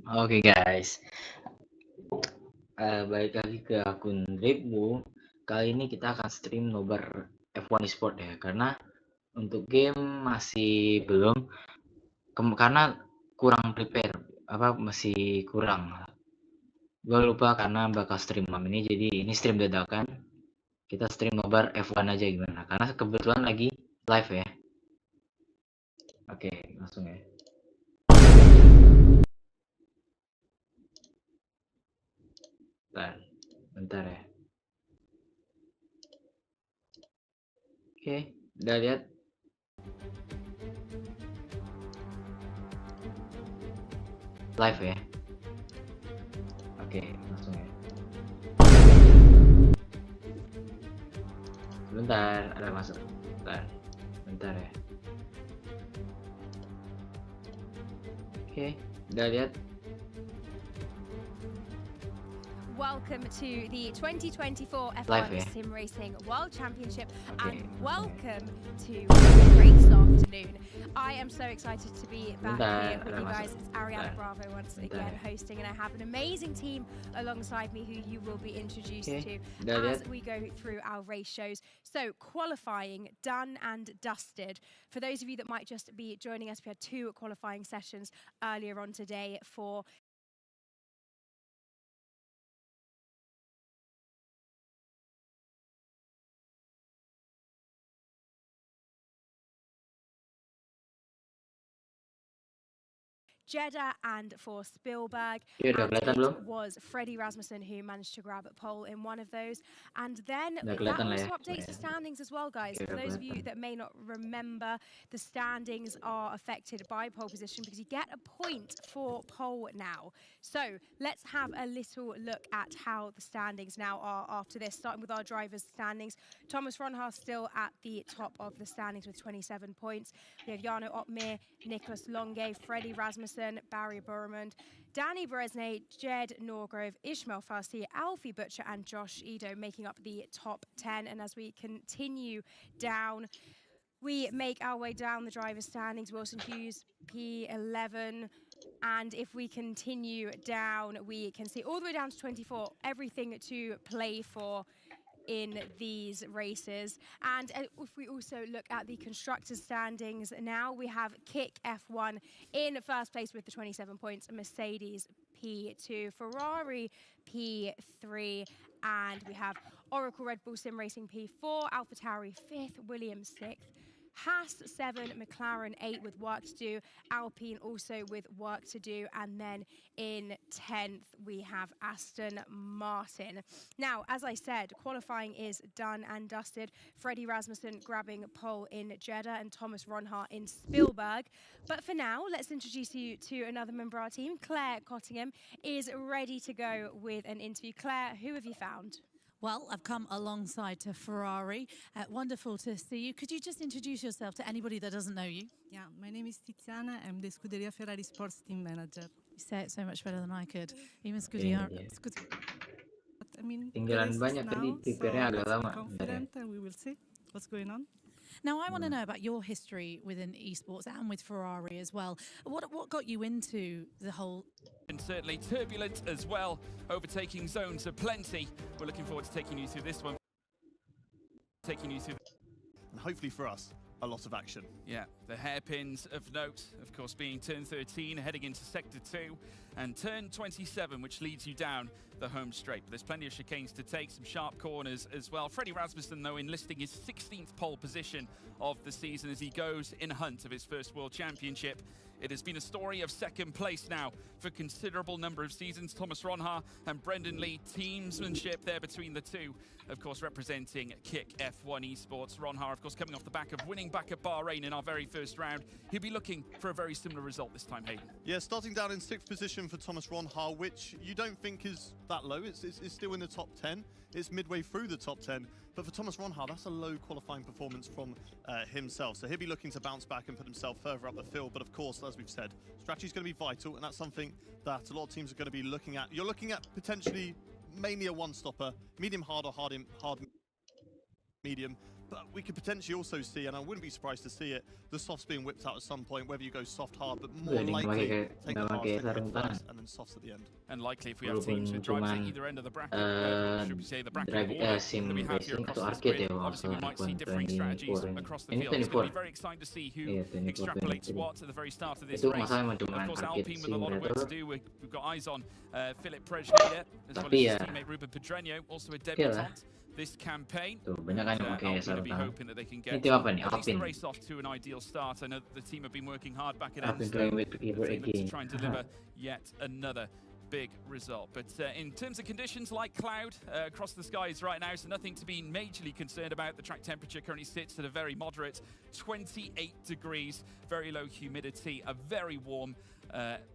Oke guys, balik lagi ke akun Dripmu. Kali ini kita akan stream Nobar F1 Esport ya, karena untuk game masih belum, karena kurang prepare, masih kurang. Gue lupa karena bakal stream malam ini, jadi ini stream dadakan. Kita stream Nobar F1 aja gimana? Karena kebetulan lagi live ya. Oke, langsung ya. Bentar ya. Oke, udah lihat. Live ya. Oke, langsung ya. Sebentar, ada masuk. Bentar ya. Oke, udah lihat. Welcome to the 2024 F1 Live, Sim Racing World Championship, Okay. and welcome to a race afternoon. I am so excited to be back here with you guys. It's Ariana Bravo once again hosting, and I have an amazing team alongside me who you will be introduced to as we go through our race shows. So qualifying done and dusted. For those of you that might just be joining us, we had 2 qualifying sessions earlier on today for Jeddah and for Spielberg. Iya, udah And kelihatan it belum? was Freddie Rasmussen who managed to grab a pole in one of those. And then Udah that kelihatan lah also ya. updates the standings as well, guys. Oke, For udah those of you kelihatan. that may not remember, the standings are affected by pole position because you get a point for pole now. So let's have a little look at how the standings now are after this, starting with our drivers' standings. Thomas Ronhaar still at the top of the standings with 27 points. We have Jarno Opmeer, Nicholas Longe, Freddie Rasmussen, Barry Burmond, Danny Bresnay, Jed Norgrove, Ishmael Farsi, Alfie Butcher and Josh Edo making up the top 10. And as we continue down, we make our way down the driver's standings. Wilson Hughes, P11. And if we continue down, we can see all the way down to 24, everything to play for in these races. And if we also look at the constructors standings now, we have Kick F1 in first place with the 27 points, Mercedes P2, Ferrari P3, and we have Oracle Red Bull Sim Racing P4, AlphaTauri 5th, Williams 6th, Haas 7, McLaren 8 with work to do, Alpine also with work to do, and then in 10th we have Aston Martin. Now, as I said, qualifying is done and dusted. Freddie Rasmussen grabbing pole in Jeddah and Thomas Ronhaar in Spielberg. But for now, let's introduce you to another member of our team. Claire Cottingham is ready to go with an interview. Claire, who have you found? Well, I've come alongside to Ferrari. Wonderful to see you. Could you just introduce yourself to anybody that doesn't know you? Yeah, my name is Tiziana. I'm the Scuderia Ferrari Sports Team Manager. You say it so much better than I could. Even Scuderia. I mean, Tinggalan banyak tadi, prepare-nya agak lama. Confident, and we will see what's going on. Now, I want to know about your history within esports and with Ferrari as well. What got you into the whole... And certainly turbulent as well, overtaking zones aplenty. We're looking forward to taking you through this one. And hopefully for us, a lot of action. Yeah, the hairpins of note, of course, being turn 13, heading into sector 2, and turn 27, which leads you down the home straight. But there's plenty of chicanes to take, some sharp corners as well. Freddie Rasmussen, though, enlisting his 16th pole position of the season as he goes in hunt of his first World Championship. It has been a story of second place now for a considerable number of seasons. Thomas Ronhaar and Brendan Lee, teamsmanship there between the two, of course, representing Kick F1 Esports. Ronhaar, of course, coming off the back of winning back at Bahrain in our very first round. He'll be looking for a very similar result this time, Hayden. Yeah, starting down in 6th position for Thomas Ronhaar, which you don't think is that low. It's still in the top 10. It's midway through the top 10. But for Thomas Ronhaar, that's a low qualifying performance from himself. So he'll be looking to bounce back and put himself further up the field. But of course, as we've said, strategy is going to be vital, and that's something that a lot of teams are going to be looking at. You're looking at potentially mainly a one-stopper, medium hard or hard medium. But we could potentially also see, and I wouldn't be surprised to see it, the softs being whipped out at some point, whether you go soft hard, but more likely take the hard first and then softs at the end. And likely if we have teams with drivers at either end of the bracket, should we say the bracket of order that we have here across the grid, obviously we might see differing strategies across the field. It's going to be very exciting to see who extrapolates what at the very start of this race. Of course, Alpine with a lot of work to do. We've got eyes on Philip Prejnier, as well as his teammate Ruben Pedreño, also a debutant this campaign. Banyak kan yang pakai Alpine will be hoping that they can get tim apa nih? at least the Alpine. race off to an ideal start. I know that the team have been working hard back at Alpine Enstone playing with keyboard to again. try and deliver yet another big result. But in terms of conditions, like cloud across the skies right now, so nothing to be majorly concerned about. The track temperature currently sits at a very moderate 28 degrees, very low humidity, a very warm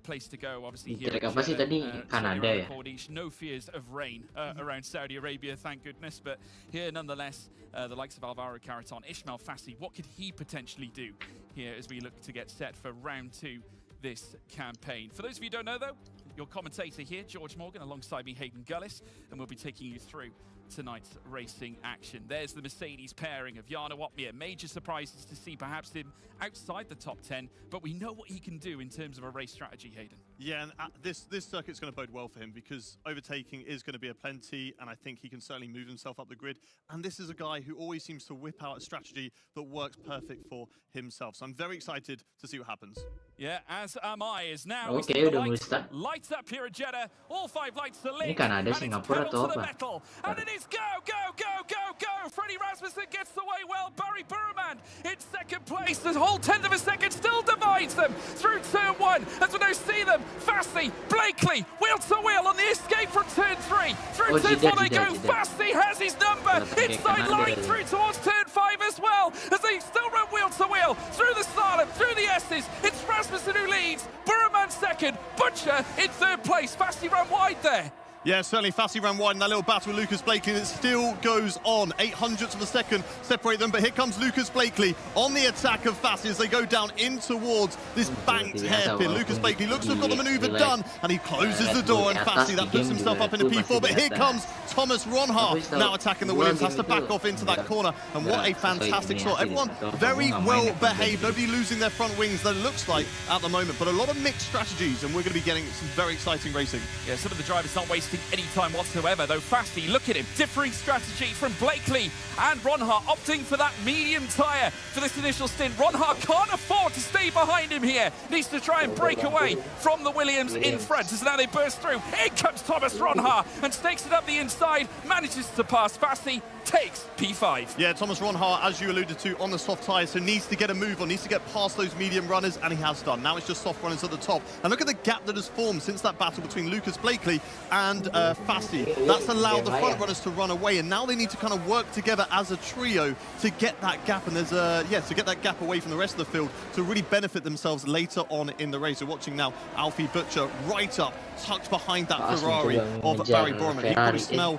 place to go. Obviously here Apa sih tadi Kanada ya? no fears of rain around Saudi Arabia, thank goodness. But here nonetheless, the likes of Alvaro Caraton, Ishmael Fassi, what could he potentially do here as we look to get set for round 2 this campaign? For those of you who don't know though, your commentator here, George Morgan, alongside me, Hayden Gullis, and we'll be taking you through tonight's racing action. There's the Mercedes pairing of Jarno Opmeer. Major surprises to see perhaps him outside the top 10, but we know what he can do in terms of a race strategy, Hayden. Yeah, and this circuit's going to bode well for him because overtaking is going to be a plenty, and I think he can certainly move himself up the grid. And this is a guy who always seems to whip out a strategy that works perfect for himself. So I'm very excited to see what happens. Yeah, as am I. As now Okay, udah mulai light, start. light lights up here at Jeddah. All 5 lights are lit. Ini Kanada, and it's Singapura pedal atau to the apa? metal. And it is go, go, go, go, go. Freddie Rasmussen gets away well. Barry Burman in second place. The whole 10th of a second still divides them through turn 1. As we now see them, Fassi, Blakely, wheel to wheel on the escape from turn 3. Through turn 4 they go. Fassi has his number. Inside line through towards turn 5 as well. As they still run wheel to wheel through the slalom, through the S's. It's Rasmussen who leads. Burman second. Butcher in third place. Fassi ran wide there. Yeah, certainly Fassi ran wide in that little battle with Lucas Blakely, and it still goes on. 800ths of a second separate them, but here comes Lucas Blakely on the attack of Fassi as they go down in towards this banked hairpin. Lucas Blakely looks to have got the manoeuvre done, and he closes the door, and Fassi, that puts himself up into P4, but here comes Thomas Ronhar now attacking the Williams, has to back off into that corner, and what a fantastic shot. Everyone very well behaved, nobody losing their front wings, that it looks like at the moment, but a lot of mixed strategies, and we're going to be getting some very exciting racing. Yeah, some of the drivers not wasting any time whatsoever, though. Fassi, look at him, differing strategy from Blakely and Ronhar, opting for that medium tyre for this initial stint. Ronhar can't afford to stay behind him here, needs to try and break away from the Williams in front, as now they burst through. In comes Thomas Ronhar and stakes it up the inside, manages to pass Fassi, takes P5. Yeah, Thomas Ronhar, as you alluded to, on the soft tyres, so needs to get a move on, needs to get past those medium runners, and he has done. Now it's just soft runners at the top. And look at the gap that has formed since that battle between Lucas Blakely and Fassi. That's allowed the front runners to run away, and now they need to kind of work together as a trio to get that gap, and there's to get that gap away from the rest of the field to really benefit themselves later on in the race. We're watching now Alfie Butcher right up, tucked behind that Ferrari of Barry Borman. You probably smell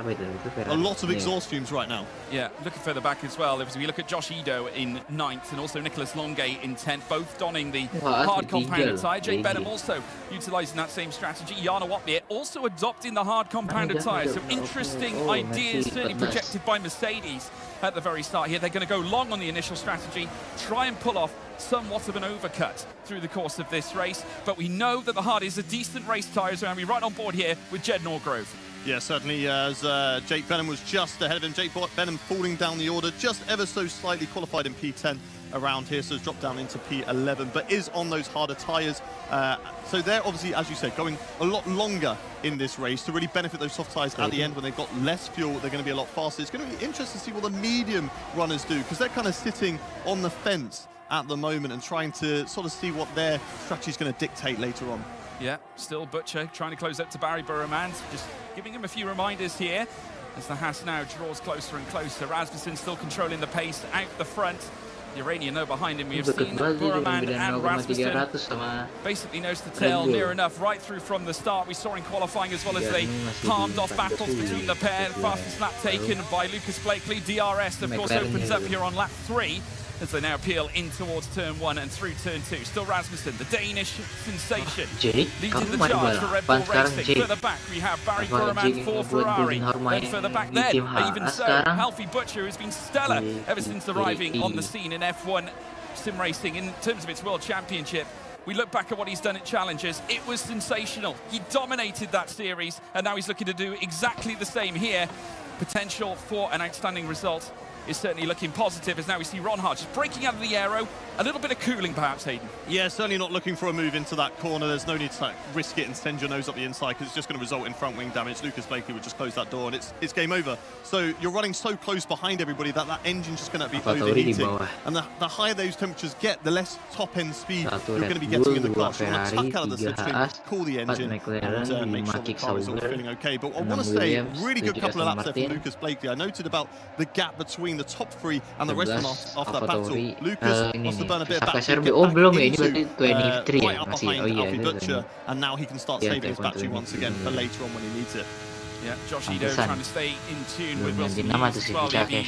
a lot of exhaust fumes right now. Yeah, looking further back as well, if we look at Josh Ido in 9th and also Nicholas Longay in 10th, both donning the hard compounded tyre. Jake Benham also utilising that same strategy. Jana Watmier also adopting the hard compounded tyre. So interesting ideas certainly projected by Mercedes at the very start here. They're going to go long on the initial strategy, try and pull off somewhat of an overcut through the course of this race, but we know that the hard is a decent race tyre, so we're right on board here with Jed Norgrove. Yeah, certainly, as Jake Benham was just ahead of him. Jake Benham falling down the order, just ever so slightly qualified in P10 around here, so has dropped down into P11, but is on those harder tyres. So they're obviously, as you said, going a lot longer in this race to really benefit those soft tyres at the end. When they've got less fuel, they're going to be a lot faster. It's going to be interesting to see what the medium runners do, because they're kind of sitting on the fence at the moment and trying to sort of see what their strategy is going to dictate later on. Yeah, still Butcher trying to close up to Barry Burman, just giving him a few reminders here as the Haas now draws closer and closer. Rasmussen still controlling the pace out the front. The Iranian no behind him. We have seen Burman and Rasmussen basically nose to tail, near enough, right through from the start. We saw in qualifying as well as they palmed off battles between the pair. Fastest lap taken by Lucas Blakely. DRS, of course, opens up here on lap 3. As they now peel in towards turn 1 and through turn 2. Still Rasmussen, the Danish sensation, leading the charge for Red Bull Racing. Further back we have Barry Burman for Ferrari. Then further back then, even so, Alfie Butcher, who's been stellar ever since arriving on the scene in F1 sim racing in terms of its World Championship. We look back at what he's done at Challengers. It was sensational. He dominated that series, and now he's looking to do exactly the same here. Potential for an outstanding result is certainly looking positive, as now we see Ronhar just breaking out of the aero. A little bit of cooling perhaps, Hayden. Yeah, certainly not looking for a move into that corner. There's no need to risk it and send your nose up the inside, because it's just going to result in front wing damage. Lucas Blakely would just close that door and it's game over. So you're running so close behind everybody that that engine's just going to be overheating. And the higher those temperatures get, the less top end speed you're going to be getting in the clutch. You want to tuck out of the slipstream, cool the engine, and make sure the car is all feeling okay. But I want to say, really good couple of laps there for Lucas Blakely. I noted about the gap between the top 3 and the rest of them after that battle. Lucas wants to burn a bit of battery, get back into, right up behind Alfie Butcher, and now he can start saving his battery once again for later on when he needs it. Yeah, Josh Ido trying to stay in tune with Wilson Hughes as well. He'll be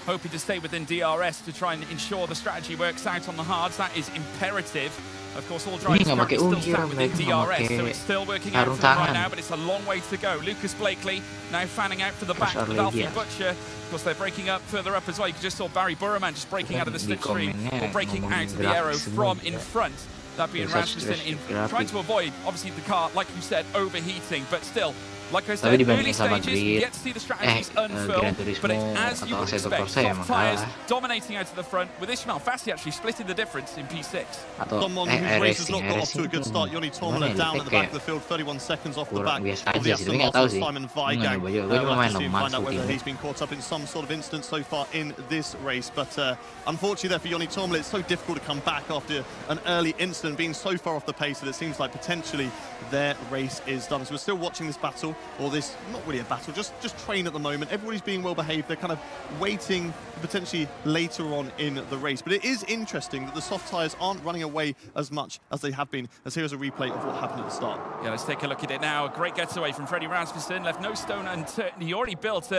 hoping to stay within DRS to try and ensure the strategy works out on the hards. That is imperative. Of course, all drivers still sat within DRS, so it's still working out for them right now, but it's a long way to go. Lucas Blakely now fanning out for the back with Alfie Butcher. Of course, they're breaking up further up as well. You just saw Barry Burman just breaking out of the slipstream, or breaking out of the aero from in front. That being Rasmussen, trying to avoid, obviously, the car, like you said, overheating, but still, Like I Tapi said, dibanding early sama stages, you Grid, get to see the strategies unfurl, Gran but Turismo as you atau would Assetto expect, Corsa ya soft emang tyres kalah. dominating out to the front, with Ismail Fassi actually splitting the difference in P6. Atau Someone whose race has racing, not got off to a good start. Yoni Tormala down at the back of the field, 31 seconds off the back biasa of the aja sih, Aston tapi nggak tahu Martin sih. Simon Nggak Weigang. nyoba juga. Gue We'll cuma main have to soon lemah find out whether shooting. he's been caught up in some sort of instance so far in this race. But unfortunately there for Yoni Tormala, it's so difficult to come back after an early incident, being so far off the pace that it seems like potentially their race is done. So we're still watching this battle, or this, not really a battle, just train at the moment. Everybody's being well behaved. They're kind of waiting potentially later on in the race. But it is interesting that the soft tyres aren't running away as much as they have been, as here's a replay of what happened at the start. Yeah, let's take a look at it now. A great getaway from Freddie Rasmussen, left no stone unturned. He already built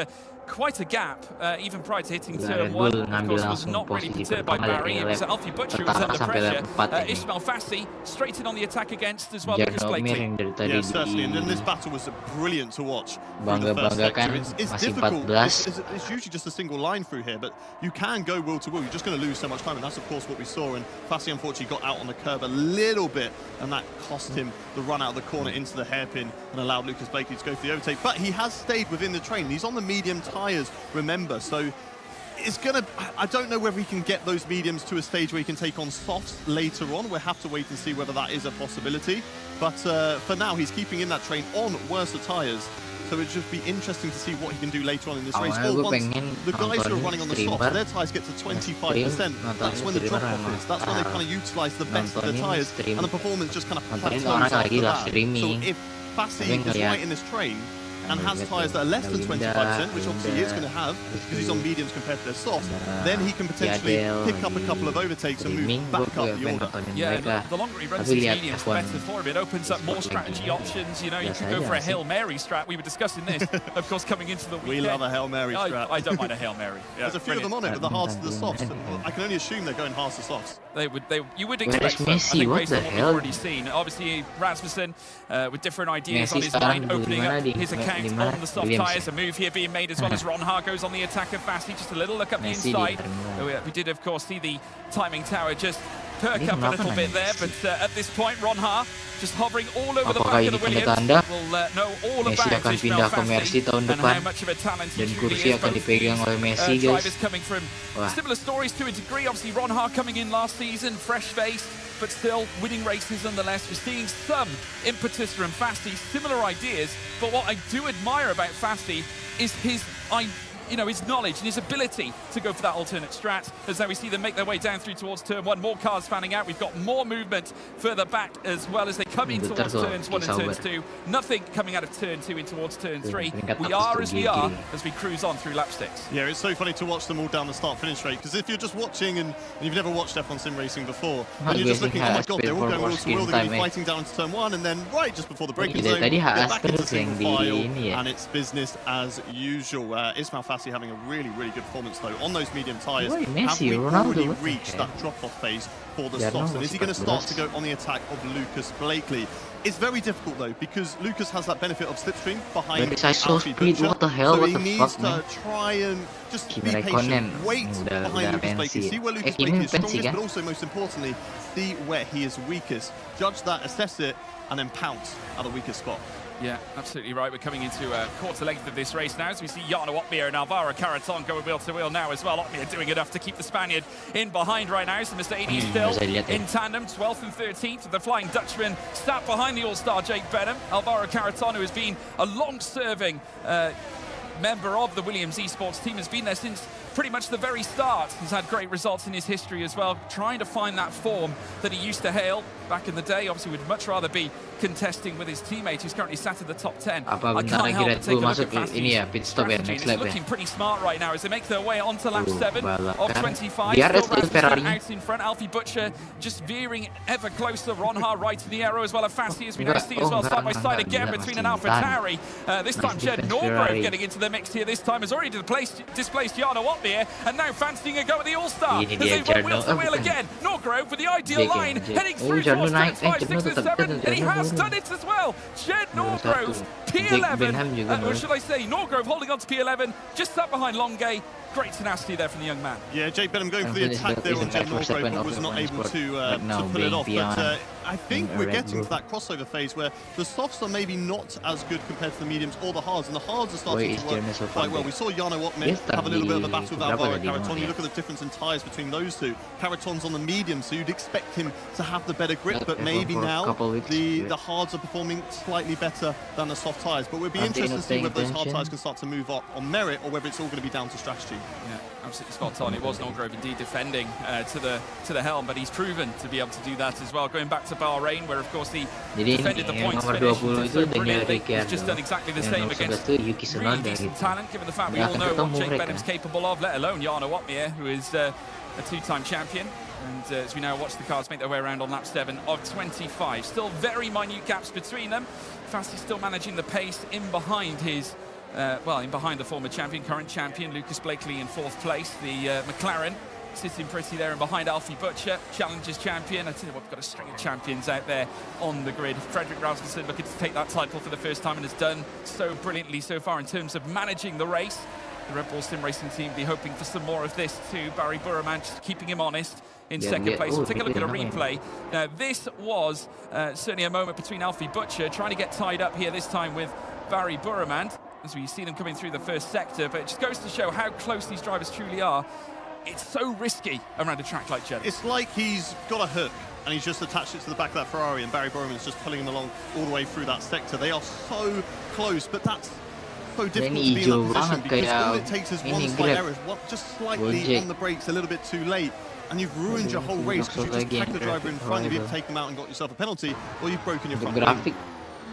quite a gap, even prior to hitting turn one. Of course, was not really deterred by Barry. It was Alfie Butcher who was under pressure. Ismail Fassi straight in on the attack against as well. Lucas Blakely. Yeah, certainly. And then this battle was brilliant to watch. Through the first sector. It's difficult. It's usually just a single line through here, but you can go will to will. You're just going to lose so much time, and that's of course what we saw. And Fassi unfortunately got out on the curb a little bit, and that cost him the run out of the corner into the hairpin and allowed Lucas Blakely to go for the overtake. But he has stayed within the train. He's on the medium tyres, remember, so it's gonna, I don't know whether he can get those mediums to a stage where he can take on softs later on. We'll have to wait and see whether that is a possibility, but for now he's keeping in that train on worse tyres, so it'd just be interesting to see what he can do later on in this race. Or once the guys who are running on the softs, their tyres get to 25%, that's when the drop-off is, that's when they kind of utilise the best of the tyres, and the performance just kind of plateaus after that. So if Fassi is right in this train, and has tyres that are less than 25%, which obviously he is going to have because he's on mediums compared to their softs, then he can potentially pick up a couple of overtakes and move back up the order. Yeah, the longer he runs his mediums, the better for him. It opens up more strategy options. You know, you could go for a Hail Mary strat. We were discussing this, of course, coming into the weekend. We love a Hail Mary strat. I don't mind a Hail Mary. Yeah, there's a few of them on it with the hards to the softs. I can only assume they're going hards to softs. You would expect so. I think based on what we've already seen. Obviously, Rasmussen with different ideas on his mind, opening up his account on the soft tyres. A move here being made as well as Ron Ha goes on the attack of Fassi. Just a little look up the inside. We did, of course, see the timing tower just perk up a little bit there, but at this point, Ron Ha just hovering all over the back of the Williams. Will know all about Ismail Fassi and how much of a talent he truly is. Both drivers coming from similar stories to a degree. Obviously, Ron Ha coming in last season, fresh-faced, but still winning races nonetheless. We're seeing some impetus from Fassi, similar ideas, but what I do admire about Fassi is his knowledge and his ability to go for that alternate strat, as now we see them make their way down through towards turn one. More cars fanning out. We've got more movement further back as well as they come in towards turns one and turns two. Nothing coming out of turn two in towards turn three. We are as we are as we cruise on through lap 6. Yeah, it's so funny to watch them all down the start-finish straight, because if you're just watching and you've never watched F1 Sim Racing before, and you're just looking, oh my god, they're all going wheel to wheel, they're going to be fighting down into turn one, and then right just before the braking zone, they're back into single file, and it's business as usual. Ismail Fassi having a really good performance though on those medium tyres. Have we already reached that drop-off phase for the softs? And is he going to start to go on the attack of Lucas Blakely? It's very difficult though, because Lucas has that benefit of slipstream behind Alfie Butcher, so he needs to try and just be patient, wait behind Lucas Blakely, see where Lucas Blakely is strongest, but also most importantly, see where he is weakest. Judge that, assess it, and then pounce at the weakest spot. Yeah, absolutely right. We're coming into a quarter length of this race now, as we see Jarno Opmeer and Alvaro Caraton going wheel to wheel now as well. Opmeer doing enough to keep the Spaniard in behind right now. So Mercedes still in tandem, 12th and 13th. The Flying Dutchman sat behind the All-Star Jake Benham. Alvaro Caraton, who has been a long-serving member of the Williams esports team, has been there since pretty much the very start. He's had great results in his history as well, trying to find that form that he used to hail back in the day. Obviously, would much rather be contesting with his teammate, who's currently sat at the top 10. I can't help but take a look at Fassi's strategy. It's looking pretty smart right now as they make their way onto lap 7 of 25. Still out in front. Alfie Butcher just veering ever closer. Ron Ha right in the arrow as well as Fassi, as we now see as well, side by side again between an Alpha Tauri. This time Jed Norgrove getting into the mix here. This time has already displaced Jarno Opmeer, and now fancying a go at the All-Star as they run wheel to wheel again. Norgrove with the ideal line, heading through towards turns 5, 6 and 7, and he has done it as well. Jed Norgrove, P11, or should I say Norgrove holding on to P11, just sat behind Longay, great tenacity there from the young man. Yeah, Jake Benham going for the attack there on Jet Norgrave, but was not able to pull it off. But I think we're getting to that crossover phase where the softs are maybe not as good compared to the mediums or the hards, and the hards are starting to work quite well. We saw Jano Watmir have a little bit of a battle with Alvaro Caraton. You look at the difference in tyres between those two. Caraton's on the medium, so you'd expect him to have the better grip, but maybe now the hards are performing slightly better than the soft tyres. But we'll be interested to see whether those hard tyres can start to move up on merit or whether it's all going to be down to strategy. Yeah, absolutely spot on. It was Norgrove indeed defending to the helm, but he's proven to be able to do that as well. Going back to Bahrain, where of course he defended the points finish, so brilliantly. He's just done exactly the same against really decent talent, given the fact we all know what Jake Benham's capable of, let alone Jano Watmir, who is a two-time champion. And as we now watch the cars make their way around on lap 7 of 25. Still very minute gaps between them. Fassi still managing the pace in behind his, in behind the former champion, current champion, Lucas Blakely in 4th place. The McLaren sitting pretty there and behind Alfie Butcher, Challengers champion. I tell you what, we've got a string of champions out there on the grid. Frederick Rasmussen looking to take that title for the first time and has done so brilliantly so far in terms of managing the race. The Red Bull Sim Racing team be hoping for some more of this too. Barry Burraman just keeping him honest in second place. We'll take a look at a replay. Now, this was certainly a moment between Alfie Butcher trying to get tied up here this time with Barry Burraman as we see them coming through the first sector, but it just goes to show how close these drivers truly are. It's so risky around a track like Jeddah. It's like he's got a hook and he's just attached it to the back of that Ferrari, and Barry Burraman's just pulling him along all the way through that sector. They are so close, but that's so difficult to be in that position because all it takes is one slight error, just slightly on the brakes a little bit too late, and you've ruined your whole race because you just tagged the driver in front of you, taken him out and got yourself a penalty, or you've broken your front wing.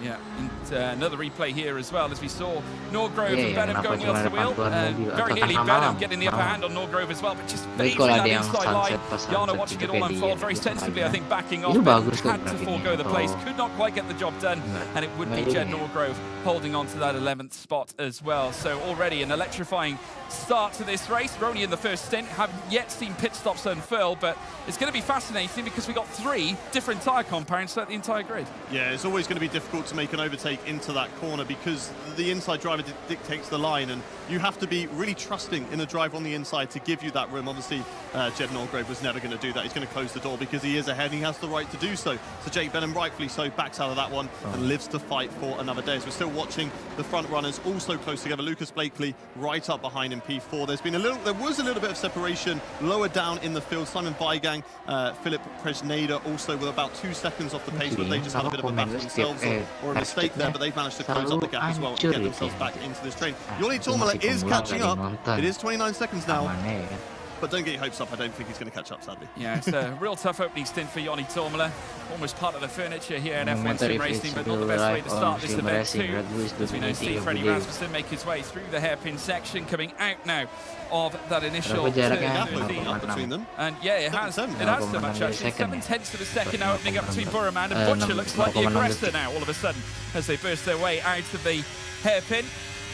Yeah, and another replay here as well, as we saw Norgrove and Benham going wheel to wheel. Very nearly Benham getting the upper hand on Norgrove as well, but just favoring that inside line. Jano watching it all unfold very sensibly, I think, backing off. Had to forego the place, could not quite get the job done, and it would be Jed Norgrove holding on to that 11th spot as well. So already an electrifying start to this race. We're only in the first stint, haven't yet seen pit stops unfurl, but it's going to be fascinating because we got 3 different tyre compounds throughout the entire grid. Yeah, it's always going to be difficult to make an overtake into that corner because the inside driver dictates the line, and you have to be really trusting in a driver on the inside to give you that room. Obviously, Jed Norgrove was never going to do that. He's going to close the door because he is ahead and he has the right to do so. So Jake Benham, rightfully so, backs out of that one and lives to fight for another day. As we're still watching the front runners also close together. Lucas Blakely right up behind in P4. There was a little bit of separation lower down in the field. Simon Weigang, Philip Presneda also with about 2 seconds off the pace, but they just had a bit of a battle themselves or a mistake there, but they've managed to close up the gap as well and get themselves back into this train. Yoni Tormala is catching up. It is 29 seconds now. But don't get your hopes up, I don't think he's going to catch up, sadly. Yeah, it's a real tough opening stint for Yoni Tormala. Almost part of the furniture here in F1 Sim Racing, but not the best way to start this event too. As we know, see Freddie Rasmussen make his way through the hairpin section, coming out now of that initial between them. And yeah, it has so much actually. 7/10 of a second now opening up between Burraman and Butcher. Looks like the aggressor now all of a sudden as they burst their way out of the hairpin.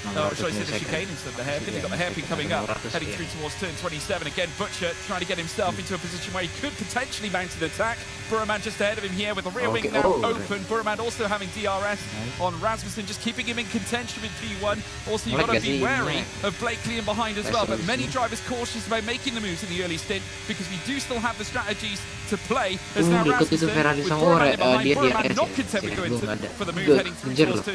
Should I say the chicane instead of the hairpin? They've got the hairpin coming up, heading through towards turn 27. Again, Butcher trying to get himself into a position where he could potentially mount an attack. Burraman just ahead of him here with the rear wing now open. Burraman also having DRS on Rasmussen, just keeping him in contention with P1. Also, you've got to be wary of Blakely in behind as well. But many drivers cautious about making the moves in the early stint because we do still have the strategies to play. As now Rasmussen with Burraman in behind. Burraman not content with going for the move, heading through towards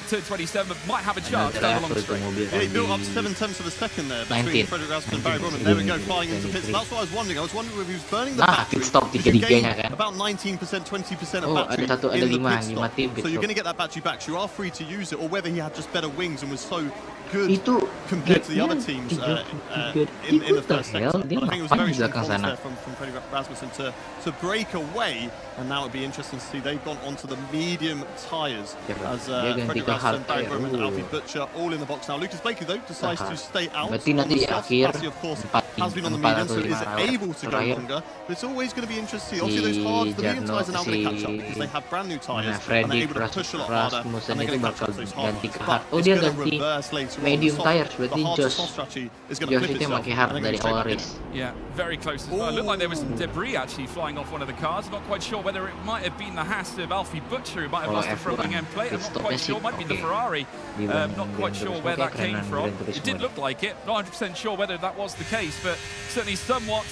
turn 27, but might have a chance down the long straight. Yeah, he built up 7/10 of a second there between Frederick Rasmussen and Barry Burraman. There we go, flying into pits. That's what I was wondering. I was wondering if he was burning the battery. You gain about 19%, 20% of battery in the pit stop. So you're going to get that battery back. So you are free to use it, or whether he had just better wings and was so good compared to the other teams in the first sector. But I think it was very strong there from Freddie Rasmussen to break away, and now it'd be interesting to see they've gone onto the medium tyres as Freddie Rasmussen, Barry Burraman and Alfie Butcher all in the box now. Lucas Blakely though decides to stay out. Fassi of course has been on the medium, so is able to go longer, but it's always going to be interesting. Obviously those hards, the medium tyres are now going to catch up because they have brand new tyres and they're able to push a lot harder, and they're going to catch up those hards. But it's going to reverse later on. Medium tires berarti Josh itu pakai hard dari awal race. Yeah, very close as well. It looked like there was some debris actually flying off one of the cars. Not quite sure whether it might have been the Haas of Alfie Butcher who might have lost the front wing end plate. I'm not quite sure. It might be the the Ferrari. Not quite sure where that came from. It did look like it. Not 100% sure whether that was the case, but certainly somewhat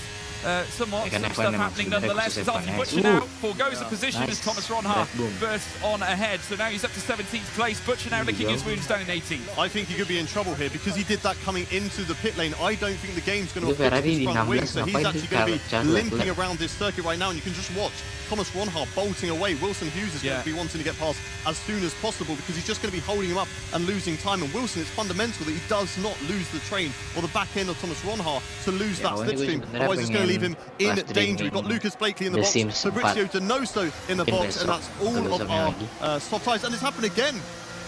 some stuff happening nonetheless. As Alfie Butcher now forgoes a position as Thomas Ronhaar bursts on ahead. So now he's up to 17th place. Butcher now licking his wounds down in 18th. I think he could be in trouble here because he did that coming into the pit lane. I don't think the game's going to affect his front wing, so he's actually going to be limping around this circuit right now, and you can just watch Thomas Ronhaar bolting away. Wilson Hughes is going to be wanting to get past as soon as possible because he's just going to be holding him up and losing time. And Wilson, it's fundamental that he does not lose the train or the back end of Thomas Ronhaar to lose that slipstream. Otherwise, it's going to leave him in danger. We've got Lucas Blakely in the box, Fabrizio Donoso in the box, and that's all of our soft tyres. And it's happened again.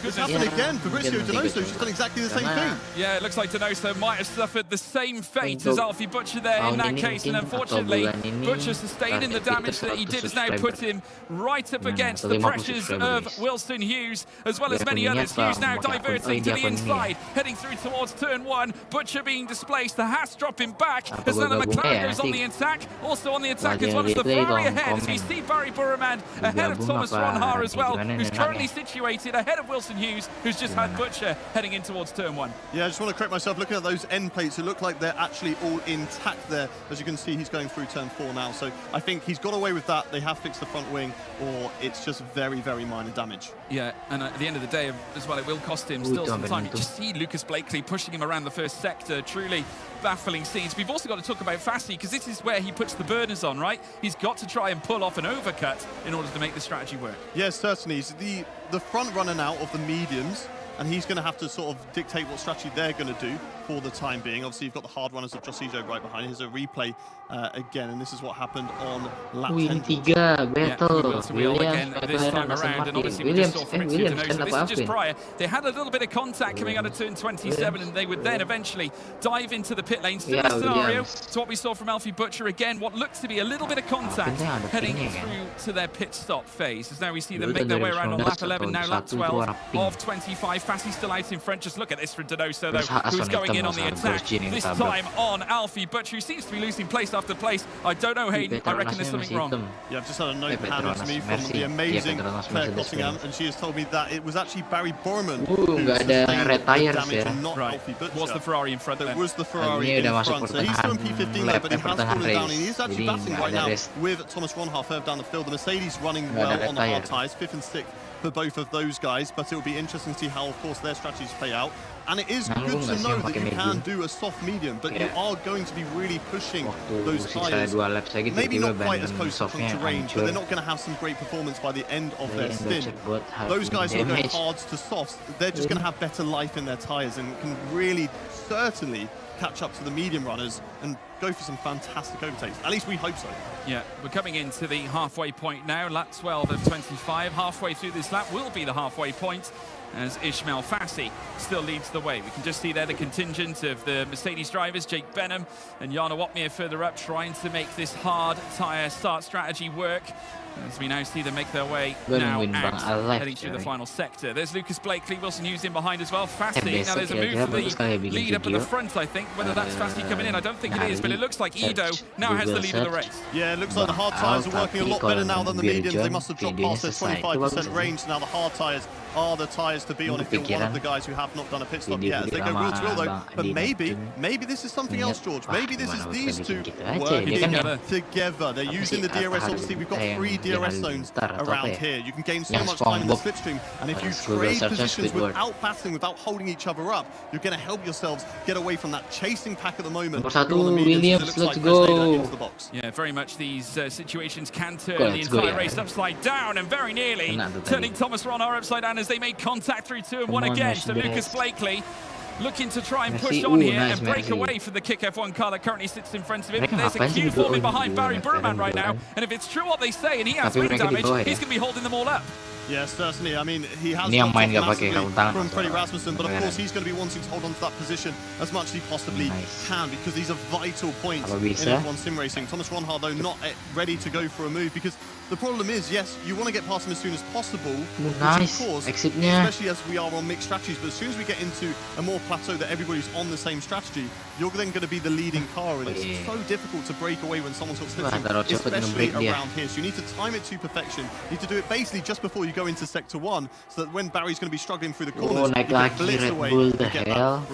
It's happened again. Fabrizio Donoso's just done exactly the same thing. Yeah, it looks like Donoso might have suffered the same fate as Alfie Butcher there in that case, and unfortunately, Butcher sustaining the damage that he did has now put him right up against the pressures of Wilson Hughes, as well as many others. Hughes now diverting to the inside, heading through towards turn one. Butcher being displaced, the Haas dropping back, as then the McLaren goes on the attack, also on the attack as well as the Ferrari ahead, as we see Barry Burman ahead of Thomas Ronhaar as well, who's currently situated ahead of Wilson Hughes, who's just had Butcher heading in towards turn one. Yeah, I just want to correct myself. Looking at those end plates, it look like they're actually all intact there. As you can see, he's going through turn 4 now. So I think he's got away with that. They have fixed the front wing, or it's just very, very minor damage. Yeah, and at the end of the day as well, it will cost him still some time. You just see Lucas Blakely pushing him around the first sector. Truly baffling scenes. We've also got to talk about Fassi, because this is where he puts the burners on, right? He's got to try and pull off an overcut in order to make the strategy work. Yes, certainly. He's the front runner now of the mediums, and he's going to have to sort of dictate what strategy they're going to do for the time being. Obviously, you've got the hard runners of Josijo right behind. Here's a replay again, and this is what happened on lap 10. Again this time around, and obviously we just saw Fabrizio Donoso. This is just prior. They had a little bit of contact coming out of turn 27, and they would then eventually dive into the pit lane. Similar scenario to what we saw from Alfie Butcher again. What looks to be a little bit of contact heading through to their pit stop phase. As now we see them make their way around on lap 11, now lap 12 of 25. Fassi still out in front. Just look at this for Donoso, though, who's going in on the attack. This time on Alfie Butcher, who seems to be losing place after place. I don't know, Hayden. I reckon there's something wrong. Yeah, I've just had a note handed to me from the amazing Claire Cottingham, and she has told me that it was actually Barry Borman who sustained the damage and not Alfie Butcher. Was the Ferrari in front then? It was the Ferrari in front. So he's still in P15 though, but he has fallen down. He is actually battling right now with Thomas Ronhaar further down the field. The Mercedes running well on the hard tyres, 5th and 6th for both of those guys, but it will be interesting to see how, of course, their strategies play out. And it is good to know that you can do a soft medium, but you are going to be really pushing those tyres. Maybe not quite as close to puncture range, but they're not going to have some great performance by the end of their stint. Those guys who are going hards to softs, they're just going to have better life in their tyres and can really, certainly catch up to the medium runners and go for some fantastic overtakes. At least we hope so. Yeah, we're coming into the halfway point now, lap 12 of 25. Halfway through this lap will be the halfway point, as Ismail Fassi still leads the way. We can just see there the contingent of the Mercedes drivers, Jake Benham and Jana Watmir further up, trying to make this hard tyre start strategy work. As we now see them make their way now out, heading through the final sector. There's Lucas Blakely, Wilson Hughes in behind as well. Fassi, now there's a move for the lead up at the front, I think. Whether that's Fassi coming in, I don't think it is, but it looks like Ido now has the lead of the race. Yeah, it looks like the hard tyres are working a lot better now than the mediums. They must have dropped past their 25% range. Now the hard tyres are the tyres to be on if you're one of the guys who have not done a pit stop yet. As they go wheel to wheel though, but maybe this is something else, George. Maybe this is these two working together. They're using the DRS. Obviously, we've got 3 DRS zones around here. You can gain so much time in the slipstream, and if you trade positions without battling, without holding each other up, you're going to help yourselves get away from that chasing pack at the moment. Williams, let's go. Yeah, very much these situations can turn the entire race upside down, and very nearly turning Thomas Ronhaar upside down as they made contact through turn 1 again. So Lucas Blakely looking to try and push on here and break away from the Kick F1 car that currently sits in front of him. There's a queue forming behind Barry Burman right now, and if it's true what they say and he has wing damage, he's going to be holding them all up. Yeah, certainly. I mean, he has gone massively from Freddie Rasmussen, but of course he's going to be wanting to hold on to that position as much as he possibly can, because these are vital points in F1 sim racing. Thomas Ronhaar, though, not ready to go for a move, because the problem is, yes, you want to get past him as soon as possible, which of course, especially as we are on mixed strategies, but as soon as we get into a more plateau that everybody's on the same strategy, you're then going to be the leading car, and it's so difficult to break away when someone's got slipstream, especially around here. So you need to time it to perfection. You need to do it basically just before you go into Sector 1, so that when Barry's going to be struggling through the corners, naik lagi Red Bull, the hell.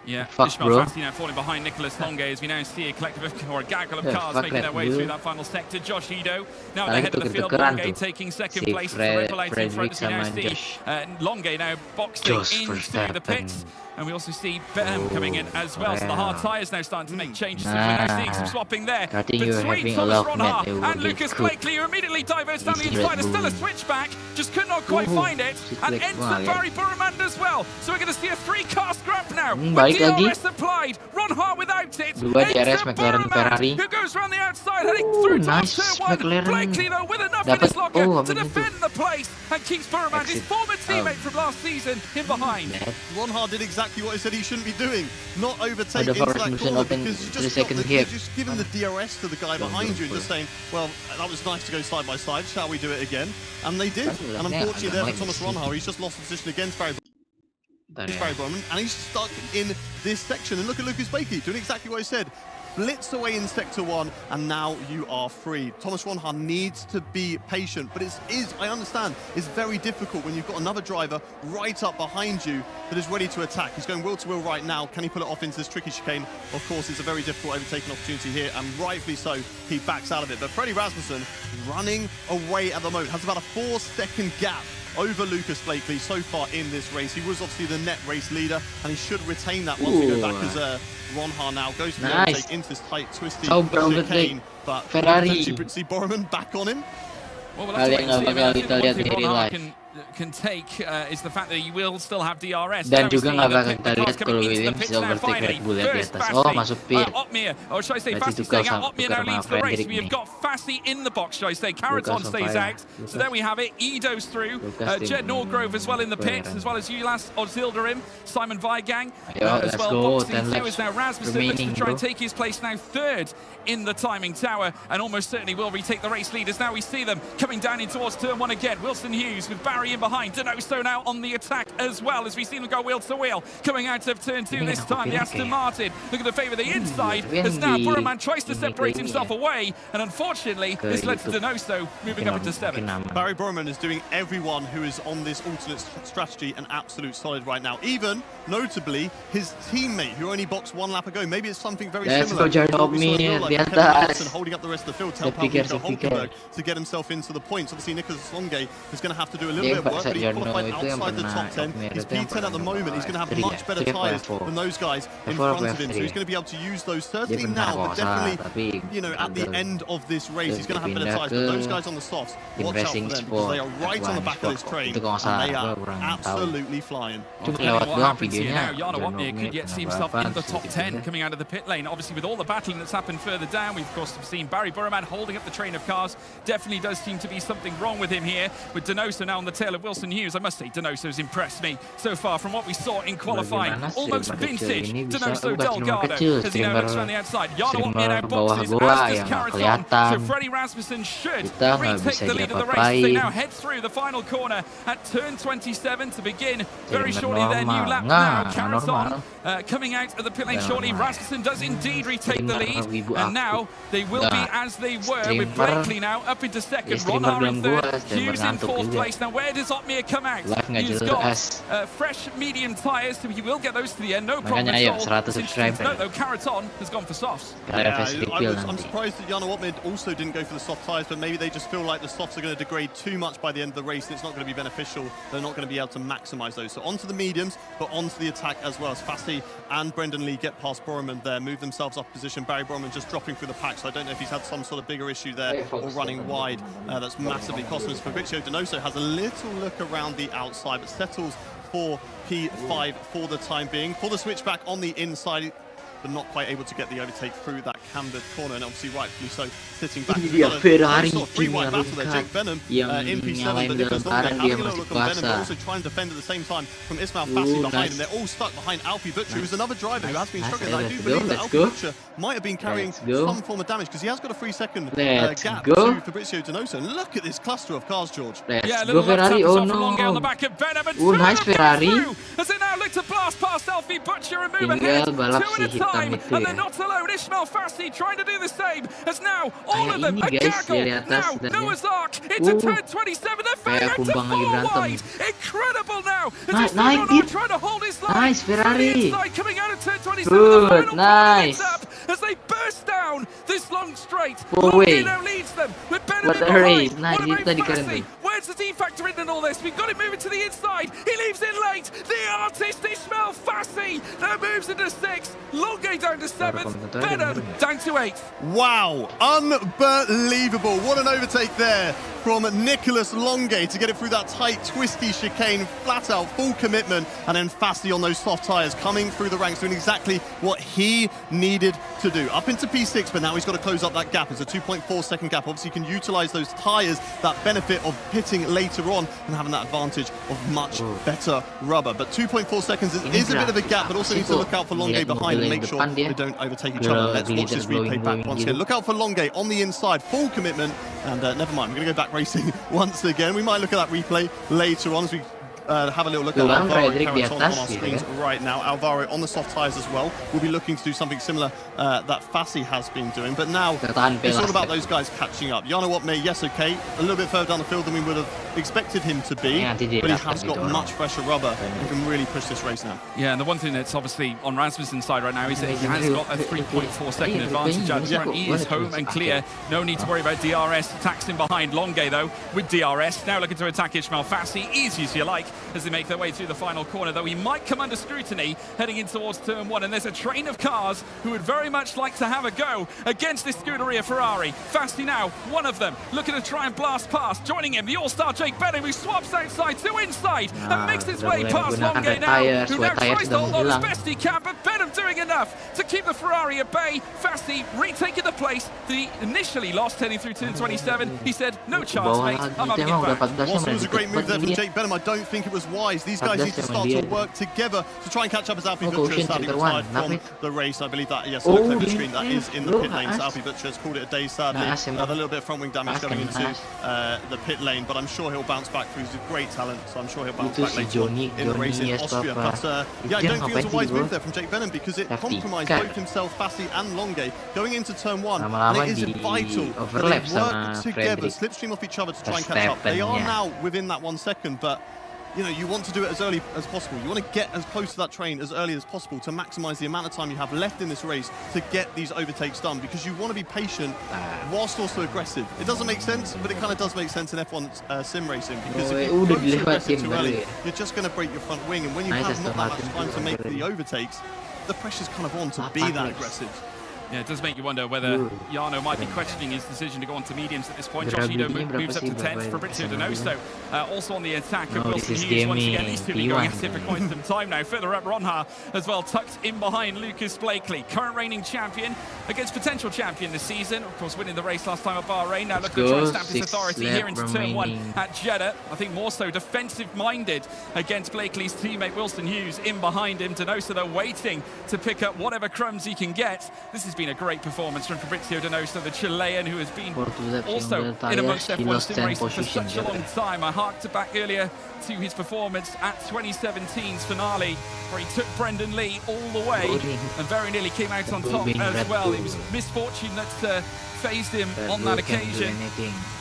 Yeah, Fuck, Ishmael bro. Fassi now falling behind Nicholas Longe as we now see a collective of, or a gaggle of cars making their way through that final sector. Josh Ido now at the head of the field. Longe taking second place. Red Bull out in front as we now see Longe now boxing into the pits. And we also see Benham coming in as well. So the hard tyres now starting to make changes. So we're now seeing some swapping there between Thomas Ronha and Lucas Blakely, who immediately diverts down the inside. There's still a switchback, just could not quite find it. And ends for Barry Burmand as well. So we're going to see a 3-car scrap now. With DRS applied. Ronha without it. DRS McLaren Ferrari. Who goes around the outside, heading through nice turn 1. Blakely though with enough in his locker to defend the place and keeps Burmand, his former teammate from last season, in behind. Ronha did exactly what he said he shouldn't be doing, not overtake into that corner, because you're just giving the DRS to the guy behind you and just saying, well, that was nice to go side by side, shall we do it again? And they did, and unfortunately there for Thomas Ronha, he's just lost position against Barry Bowman, and he's stuck in this section. And look at Lucas Blakely doing exactly what he said. Blitz away in Sector 1, and now you are free. Thomas Ronha needs to be patient, but I understand, it's very difficult when you've got another driver right up behind you that is ready to attack. He's going wheel to wheel right now. Can he pull it off into this tricky chicane? Of course, it's a very difficult overtaking opportunity here, and rightfully so, he backs out of it. But Freddie Rasmussen running away at the moment, has about a 4-second gap over Lucas Blakely so far in this race. He was obviously the net race leader, and he should retain that once we go back, as Ronha now goes for the overtake into this tight, twisty chicane. But Ferrari. See Borman back on him. Well, we'll have to wait and see. I mean, I think one thing Ronha can take is the fact that you will still have DRS. Dan juga nggak bakal kita lihat kalau Williams bisa overtake Red Bull di atas. Oh, masuk pit. Opmir, or should I say Fassi staying out. Opmir now leads the race. We have got Fassi in the box, should I say. Caraton stays out. So there we have it. Ido's through. Jed Norgrove as well in the pits, as well as Ulas Ozilderim, Simon Weigang as well. Boxing through is now Rasmussen, looking to try and take his place now third in the timing tower, and almost certainly will retake the race leaders. Now we see them coming down in towards turn 1 again. Wilson Hughes with Barry in behind. Denoso now on the attack as well, as we see them go wheel to wheel. Coming out of turn 2 this time, the Aston Martin looking to favour the inside, as now Burman tries to separate himself away, and unfortunately this led to Denoso moving up into 7th. Barry Burman is doing everyone who is on this alternate strategy an absolute solid right now, even notably his teammate who only boxed 1 lap ago. Maybe it's something very similar. Holding up the rest of the field to help out Nico Hulkenberg to get himself into the points. Obviously Nicholas Longe is going to have to do a little bit of work, but he's qualified outside the top 10. He's P10 at the moment. He's going to have much better tyres than those guys in front of him, so he's going to be able to use those, certainly now, but definitely, you know, at the end of this race, he's going to have better tyres. But those guys on the softs, watch out for them, because they are right on the back of this train, and they are absolutely flying. What happens here now, Jarno Opmir could yet see himself in the top 10 coming out of the pit lane. Obviously, with all the battling that's happened further down, we've of course seen Barry Burman holding up the train of cars. Definitely does seem to be something wrong with him here, with Denoso now on the tail of Wilson Hughes. I must say, Denoso's impressed me so far from what we saw in qualifying. Almost vintage Denoso Delgado as he now looks around the outside. Jarno Opmir now boxes, as does Caraton. So Freddie Rasmussen should retake the lead of the race. They now head through the final corner at turn 27 to begin very shortly their new lap now. Caraton coming out of the pit lane shortly. Rasmussen does indeed retake the lead, and now they will be as they were, with Blakely now up into second, Ronha in third, Hughes in 4th place. Now where does Opmir come out? He's got fresh medium tyres, so he will get those to the end, no problem at all. No, though, Caraton has gone for softs. Yeah, I'm surprised that Jarno Opmir also didn't go for the soft tyres, but maybe they just feel like the softs are going to degrade too much by the end of the race, and it's not going to be beneficial. They're not going to be able to maximise those. So onto the mediums, but onto the attack as well, as Fassi and Brendan Lee get past Borman there, move themselves off position. Barry Borman just dropping through the pack, so I don't know if he's had some sort of bigger issue there or running wide. That's massively costing us. Fabrizio Denoso has a little look around the outside, but settles for P5 for the time being. For the switchback on the inside, but not quite able to get the overtake through that cambered corner, and obviously rightfully so, sitting back. Ferrari sort of free-wide battle there. Jake Benham in P7, but Nicholas Longe having a little look on Benham, but also trying to defend at the same time from Ismail Fassi behind, and they're all stuck behind Alfie Butcher, who's another driver who has been struggling. I do believe that Alfie Butcher might have been carrying some form of damage, because he has got a 3-second gap to Fabrizio Denoso. And look at this cluster of cars, George. Let's go Ferrari, oh no. On the back of Benham, and nice Ferrari. As they now look to blast past Alfie Fassi Butcher and move Tinggal ahead, balap 2 si at a hitam time, itu and ya. they're not alone. Ishmael Fassi trying to do the same, as now all Kayak of them, ini a guys, gaggle, dari atas now sebenarnya. Noah's Ark, into turn 27, they're Kayak fading into kumbang lagi 4 berantem. wide, incredible now, as Nice, Ishmael nice, Ronaldo trying to hold his line, Nice, through the Ferrari. inside, coming out of turn 27, Good, the final nice. up as they burst down this long straight. Oh, Longy wait. now leads them with Benham What in a behind. race. Nice, What itu about tadi keren Fassi? tuh. Where's the D factor in all this? We've got him moving to the inside. He leaves in late. The artist Ishmael Fassi now moves into 6th. Longy down to 7th. Benham down to 8th. Wow, unbelievable. What an overtake there from Nicholas Longue to get it through that tight, twisty chicane, flat out, full commitment, and then Fassi on those soft tyres, coming through the ranks, doing exactly what he needed to do. Up into P6, but now he's got to close up that gap. It's a 2.4 second gap. Obviously, you can utilise those tyres, that benefit of pitting later on and having that advantage of much better rubber. But 2.4 seconds is a bit of a gap, but also need to look out for Longue behind and make sure they don't overtake each other. Let's watch this replay back once again. Look out for Longue on the inside, full commitment, and never mind, we're going to go back racing once again. We might look at that replay later on as we have a little look at Alvaro carries on our screens right now. Alvaro on the soft tyres as well. We'll be looking to do something similar that Fassi has been doing. But now it's all about those guys catching up. Jano Watme, yes, okay, a little bit further down the field than we would have expected him to be, but he has got much fresher rubber and can really push this race now. Yeah, and the one thing that's obviously on Rasmussen's side right now is that he has got a 3.4 second advantage out front. He is home and clear. No need to worry about DRS. Attacks him behind. Longue, though, with DRS. Now looking to attack Ishmael Fassi. Easy as you like as they make their way through the final corner, though he might come under scrutiny heading in towards turn 1. And there's a train of cars who would very much like to have a go against this Scuderia Ferrari. Fassi now, one of them, looking to try and blast past. Joining him, the all-star Jake Benham, who swaps outside to inside and makes his way past Longue now, who now tries to hold on as best he can, but Benham doing enough to keep the Ferrari at bay. Fassi retaking the place that he initially lost heading through turn 27. He said, no chance, mate, I'm having it back. Whilst it was a great move there from Jake Benham, I don't think it was wise. These guys need to start to work together to try and catch up as Alfie Butcher has sadly retired from the race. I believe that, yes, look over the screen, that is in the pit lane. So Alfie Butcher has called it a day, sadly. A little bit of front wing damage going into the pit lane, but I'm sure he'll bounce back through. He's a great talent, so I'm sure he'll bounce back later on in the race in Austria. But yeah, I don't think it was a wise move there from Jake Benham because it compromised both himself, Fassi and Longue going into turn 1. And it is vital that they work together, slipstream off each other to try and catch up. They are now within that 1 second, but you know, you want to do it as early as possible. You want to get as close to that train as early as possible to maximise the amount of time you have left in this race to get these overtakes done, because you want to be patient whilst also aggressive. It doesn't make sense, but it kind of does make sense in F1 sim racing, because if you go too aggressive too early, you're just going to break your front wing, and when you have not that much time to make the overtakes, the pressure's kind of on to be that aggressive. Yeah, it does make you wonder whether Jarno might be questioning his decision to go on to mediums at this point. Josh Edo moves up to 10th for Fabrizio Donoso. Also on the attack of Wilson Hughes once again. These two be going at it for quite some time now. Further up, Ronha as well, tucked in behind Lucas Blakely. Current reigning champion against potential champion this season. Of course, winning the race last time at Bahrain. Now looking to try and stamp his authority here into turn 1 at Jeddah. I think more so defensive-minded against Blakely's teammate Wilson Hughes in behind him. Donoso, though, waiting to pick up whatever crumbs he can get. This has been a great performance from Fabrizio Donoso, the Chilean, who has been also in amongst F1 sim racing for such a long time. I harked back earlier to his performance at 2017's finale, where he took Brendan Lee all the way and very nearly came out on top as well. It was misfortune that phased him on that occasion,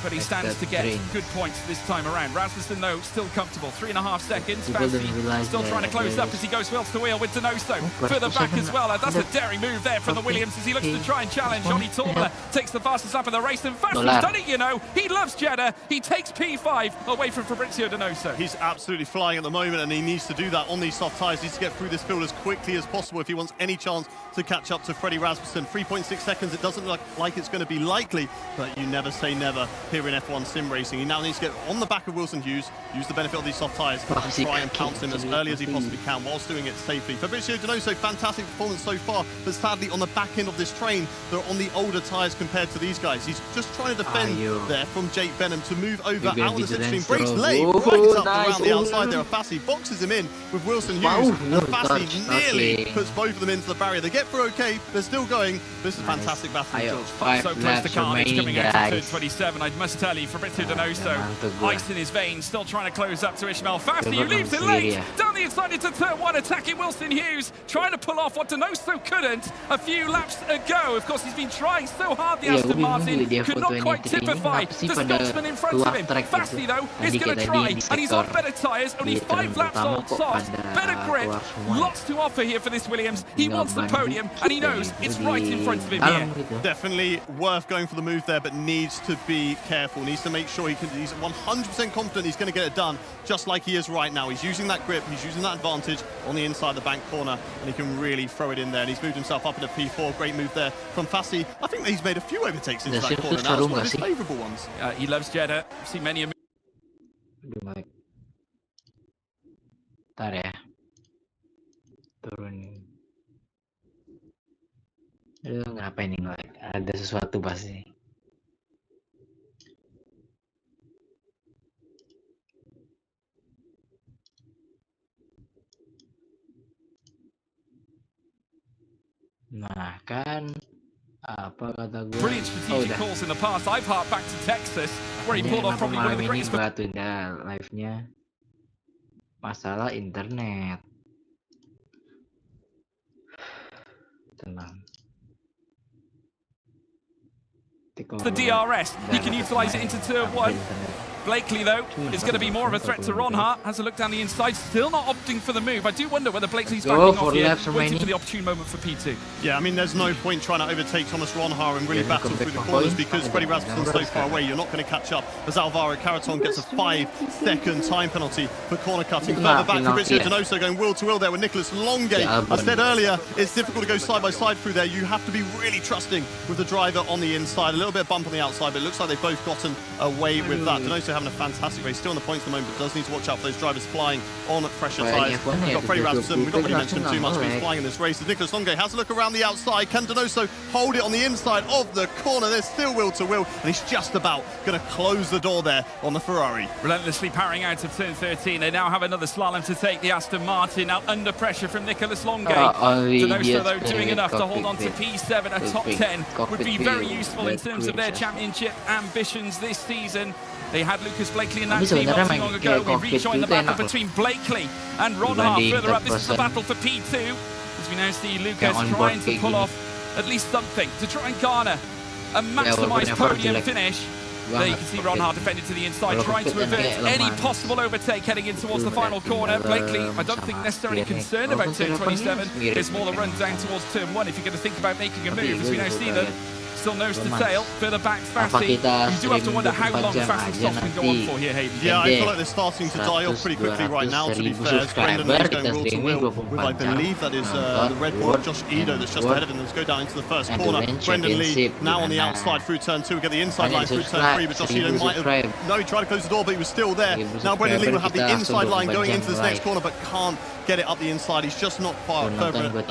but he stands to get good points this time around. Rasmussen, though, still comfortable, 3.5 seconds. Fassi still trying to close up as he goes wheel to wheel with Donoso further back as well. That's a daring move there from the Williams as he looks to try and challenge. Johnny Tormler takes the fastest lap of the race, and Fassi's done it, you know. He loves Jeddah. He takes P5 away from Fabrizio Donoso. He's absolutely flying at the moment, and he needs to do that on these soft tyres. He needs to get through this field as quickly as possible if he wants any chance to catch up to Freddie Rasmussen. 3.6 seconds, it doesn't look like it's going to be likely, but you never say never here in F1 sim racing. He now needs to get on the back of Wilson Hughes, use the benefit of these soft tyres, and try and pounce him as early as he possibly can whilst doing it safely. Fabrizio Donoso, fantastic performance so far, but sadly on the back end of this train, they're on the older tyres compared to these guys. He's just trying to defend there from Jake Benham to move over out on the slipstream. Breaks late, right up around the outside there. Fassi boxes him in with Wilson Hughes, and Fassi nearly puts both of them into the barrier. They get through okay, they're still going. This is a fantastic battle, George. So close to carnage coming out of turn 27. I must tell you, Fabrizio Donoso, ice in his veins, still trying to close up to Ishmael Fassi, who leaves it late down the the inside into turn 1, attacking Wilson Hughes, trying to pull off what Donoso couldn't a few laps ago. Of course, he's been trying so hard, the Aston Martin, could not quite typify the Scotsman in front of him. Fasti, though, is going to try, and he's on better tyres, only 5 laps old soft, better grip, lots to offer here for this Williams. He wants the podium, and he knows it's right in front of him here. Definitely worth going for the move there, but needs to be careful, needs to make sure he's 100% confident he's going to get it done, just like he is right now. He's using that grip, he's using that advantage on the inside of the bank corner, and he can really throw it in there, and he's moved himself up into P4. Great move there from Fasti. I think that he's made a few overtakes into that corner now. It's one of his favourable ones. He loves Jeddah. I've seen many a Ntar ya. Turunin. Aduh, ngapain nih nge-lag? Ada sesuatu pasti. Nah, kan apa kata gue? Brilliant strategic calls in the past. I've harked back to Texas, where he pulled off probably one of the greatest. Batunya live-nya masalah internet. Tenang. The DRS, he can utilize it into turn 1. Blakely, though, is going to be more of a threat to Ronhart. Has a look down the inside, still not opting for the move. I do wonder whether Blakely's backing off here, waiting for the opportune moment for P2. Yeah, I mean, there's no point trying to overtake Thomas Ronhart and really battle through the corners because Freddie Rasmussen's so far away, you're not going to catch up as Alvaro Caraton gets a 5-second time penalty for corner cutting. Further back, Fabrizio Donoso going wheel-to-wheel there with Nicholas Longate. I said earlier, it's difficult to go side-by-side through there. You have to be really trusting with the driver on the inside. A little bit of bump on the outside, but it looks like they've both gotten away with that. Donoso having a fantastic race, still on the points at the moment, but does need to watch out for those drivers flying on fresher tyres. We've got Freddie Rasmussen, we've not really mentioned him too much, but he's flying in this race. As Nicholas Longate has a look around the outside, can Donoso hold it on the inside of the corner? There's still wheel-to-wheel, and he's just about going to close the door there on the Ferrari. Relentlessly powering out of turn 13. They now have another slalom to take, the Aston Martin, now under pressure from Nicholas Longate. Donoso, though, doing enough to hold on to P7. A top 10 would be very useful in terms of their championship ambitions this season. They had Lucas Blakely in that team not too long ago. We rejoined the battle between Blakely and Ronhart further up. This is the battle for P2, as we now see Lucas trying to pull off at least something to try and garner a maximised podium finish. There you can see Ronhart defended to the inside, trying to avert any possible overtake heading in towards the final corner. Blakely, I don't think necessarily concerned about turn 27. It's more the run down towards turn 1 if you're going to think about making a move, as we now see them. Still nose to tail, further back Fasti. You do have to wonder how long Fasti's soft can go on for here, Hayden. Yeah, I feel like they're starting to die off pretty quickly right now, to be fair. Brendan is going wheel-to-wheel with, I believe that is the Red Bull Josh Edo that's just ahead of him. Let's go down into the first corner. Brendan Lee now on the outside through turn 2. We get the inside line through turn 3, but Josh Edo might have... No, he tried to close the door, but he was still there. Now Brendan Lee will have the inside line going into this next corner, but can't get it up the inside. He's just not far further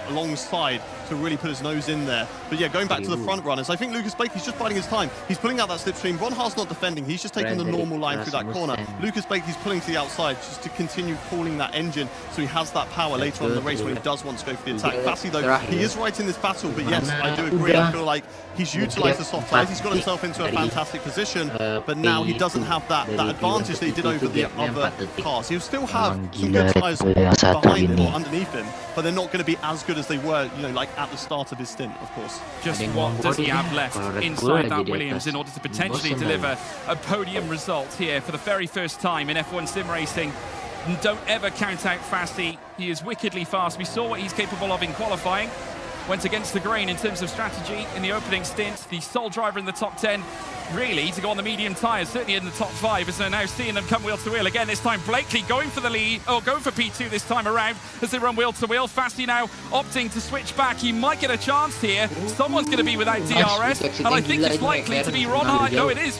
alongside to really put his nose in there. But yeah, going back to the front runners, I think Lucas Blakely's just biding his time. He's pulling out that slipstream. Ronhart's not defending. He's just taking the normal line through that corner. Lucas Blakely's pulling to the outside just to continue cooling that engine so he has that power later on in the race when he does want to go for the attack. Fasti, though, he is right in this battle, but yes, I do agree. I feel like he's utilised the soft tyres. He's got himself into a fantastic position, but now he doesn't have that advantage that he did over the other cars. He'll still have some good tyres behind him or underneath him, but they're not going to be as good as they were, you know, like at the start of his stint, of course. Just what does he have left inside that Williams in order to potentially deliver a podium result here for the very first time in F1 sim racing? And don't ever count out Fasti. He is wickedly fast. We saw what he's capable of in qualifying. Went against the grain in terms of strategy in the opening stint. The sole driver in the top 10, really, to go on the medium tyres, certainly in the top 5, as they're now seeing them come wheel-to-wheel again. This time Blakely going for the lead, or going for P2 this time around as they run wheel-to-wheel. Fasti now opting to switch back. He might get a chance here. Someone's going to be without DRS, and I think it's likely to be Ronhart. No, it is.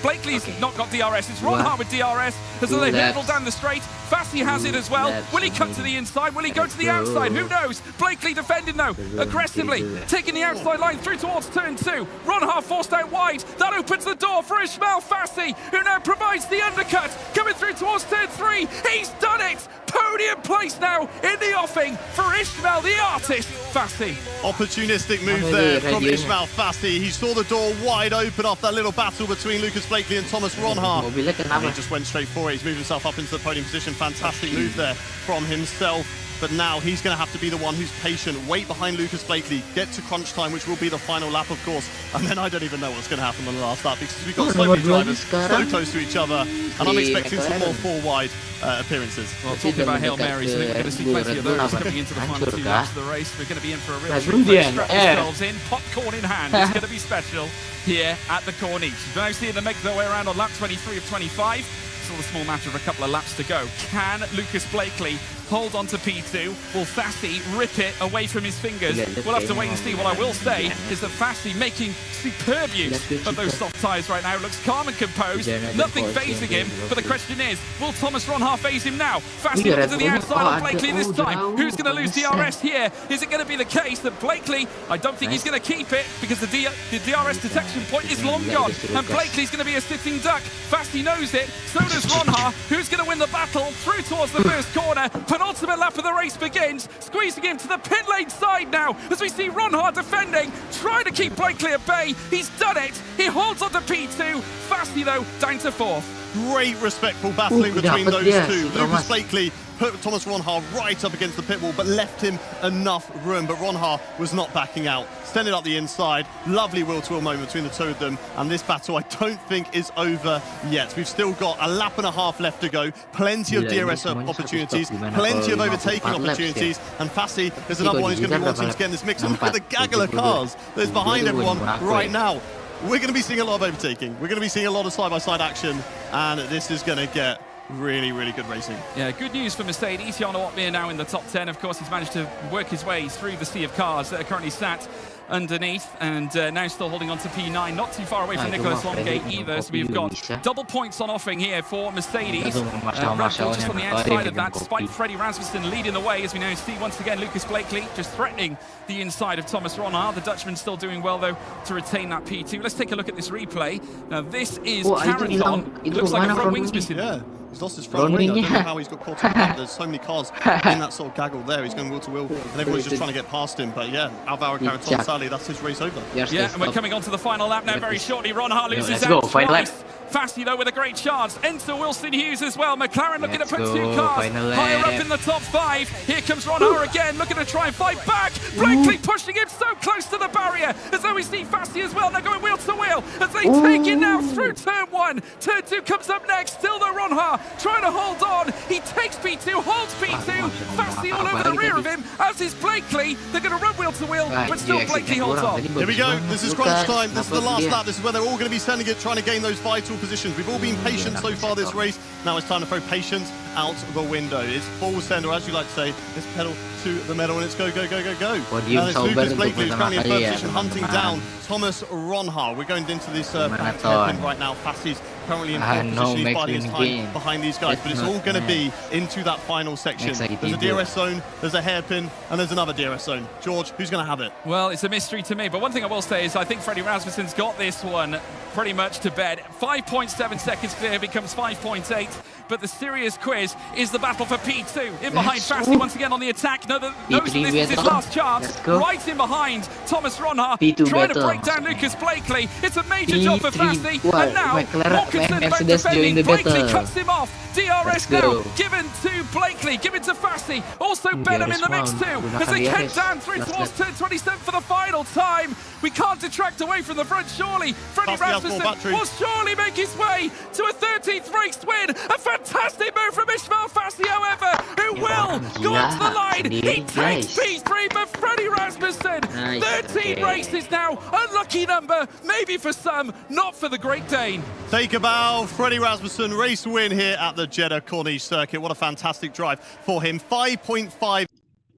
Blakely's not got DRS. It's Ronhart with DRS as they hurdle down the straight. Fasti has it as well. Will he cut to the inside? Will he go to the outside? Who knows? Blakely defending, though, aggressively, taking the outside line through towards turn 2. Ronhart forced out wide. That opens the door for Ismail Fasti, who now provides the undercut, coming through towards turn 3. He's done it! Podium place now in the offing for Ishmael, the artist. Fassi. Opportunistic move there from Ishmael Fassi. He saw the door wide open after that little battle between Lucas Blakely and Thomas Ronha. And he just went straight for it. He's moved himself up into the podium position. Fantastic move there from himself. But now he's going to have to be the one who's patient, wait behind Lucas Blakely, get to crunch time, which will be the final lap, of course. And then I don't even know what's going to happen on the last lap, because we've got so many drivers so close to each other. And I'm expecting some more four-wide appearances. Well, talking about Hail Marys, I think we're going to see plenty of those coming into the final 2 laps of the race. We're going to be in for a real treat. Let's strap ourselves in, popcorn in hand. It's going to be special here at the Corniche. Now seeing them make their way around on lap 23 of 25. It's all a small matter of a couple of laps to go. Can Lucas Blakely hold on to P2? Will Fassi rip it away from his fingers? We'll have to wait and see. What I will say is that Fassi making superb use of those soft tyres right now. Looks calm and composed, nothing phasing him. But the question is, will Thomas Ronha phase him now? Fassi looking to the outside of Blakely this time. Who's going to lose DRS here? Is it going to be the case that Blakely, I don't think he's going to keep it, because the DRS detection point is long gone. And Blakely's going to be a sitting duck. Fassi knows it, so does Ronha. Who's going to win the battle? Through towards the first corner. Penultimate lap of the race begins, squeezing him to the pit lane side now as we see Ronha defending, trying to keep Blakely at bay. He's done it. He holds on to P2. Fassi, though, down to 4th. Great respectful battling between those two. Lucas Blakely put Thomas Ronha right up against the pit wall, but left him enough room. But Ronha was not backing out. Send it up the inside. Lovely wheel-to-wheel moment between the two of them. And this battle, I don't think, is over yet. We've still got a lap and a half left to go. Plenty of DRS opportunities, plenty of overtaking opportunities. And Fassi is another one who's going to be wanting to get in this mix. And look at the gaggle of cars that's behind everyone right now. We're going to be seeing a lot of overtaking. We're going to be seeing a lot of side-by-side action. And this is going to get really, really good racing. Yeah, good news for Mercedes. Jarno Opmeer now in the top 10. Of course, he's managed to work his way through the sea of cars that are currently sat underneath, and now still holding on to P9, not too far away from Nicholas Longate either. So we've got double points on offering here for Mercedes. Red Bull just on the outside of that, despite Freddie Rasmussen leading the way, as we now see once again Lucas Blakely just threatening the inside of Thomas Ronha. The Dutchman still doing well, though, to retain that P2. Let's take a look at this replay. Now, this is Carrington. It looks like a front wing's missing. Yeah. He's lost his front wing. I don't know how he's got caught up in that. There's so many cars in that sort of gaggle there. He's going wheel to wheel, and everybody's just trying to get past him. But yeah, Alvaro Carrington, sadly, that's his race over. Yeah, and we're coming on to the final lap now very shortly. Ronha loses out twice. Fassi, though, with a great chance. Enter Wilson Hughes as well. McLaren looking to put 2 cars higher up in the top 5. Here comes Ronha again, looking to try and fight back. Blakely pushing him so close to the barrier, as though we see Fassi as well. Now going wheel to wheel as they take it now through turn 1. Turn 2 comes up next. Still the Ronha trying to hold on. He takes P2, holds P2. Fassi all over the rear of him, as is Blakely. They're going to run wheel to wheel, but still Blakely holds on. Here we go. This is crunch time. This is the last lap. This is where they're all going to be sending it, trying to gain those vital positions. We've all been patient so far this race. Now it's time to throw patience out the window. It's full send, or as you like to say, it's pedal to the metal, and it's go, go, go, go, go. And it's Lucas Blakely who's currently in third position, hunting down Thomas Ronha. We're going into this back hairpin right now. Fassi's currently in fourth position. He's biding his time behind these guys, but it's all going to be into that final section. There's a DRS zone, there's a hairpin, and there's another DRS zone. George, who's going to have it? Well, it's a mystery to me, but one thing I will say is I think Freddie Rasmussen's got this one pretty much to bed. 5.7 seconds clear becomes 5.8, but the serious quiz is the battle for P2. In behind Fassi once again on the attack. Knows this is his last chance. Right in behind Thomas Ronha, trying to break down Lucas Blakely. It's a major job for Fassi, and now more concerned about defending. Blakely cuts him off. DRS now given to Blakely, given to Fassi. Also Benham in the mix too, as they head down through towards turn 27 for the final time. We can't detract away from the front, surely. Freddie Rasmussen will surely make his way to a 13th race win. A fantastic move from Ishmael Fassi, however, who will go onto the line. He takes P3, but Freddie Rasmussen, 13 races now. Unlucky number, maybe for some, not for the Great Dane. Take a bow, Freddie Rasmussen, race win here at the Jeddah Corniche circuit. What a fantastic drive for him. 5.5.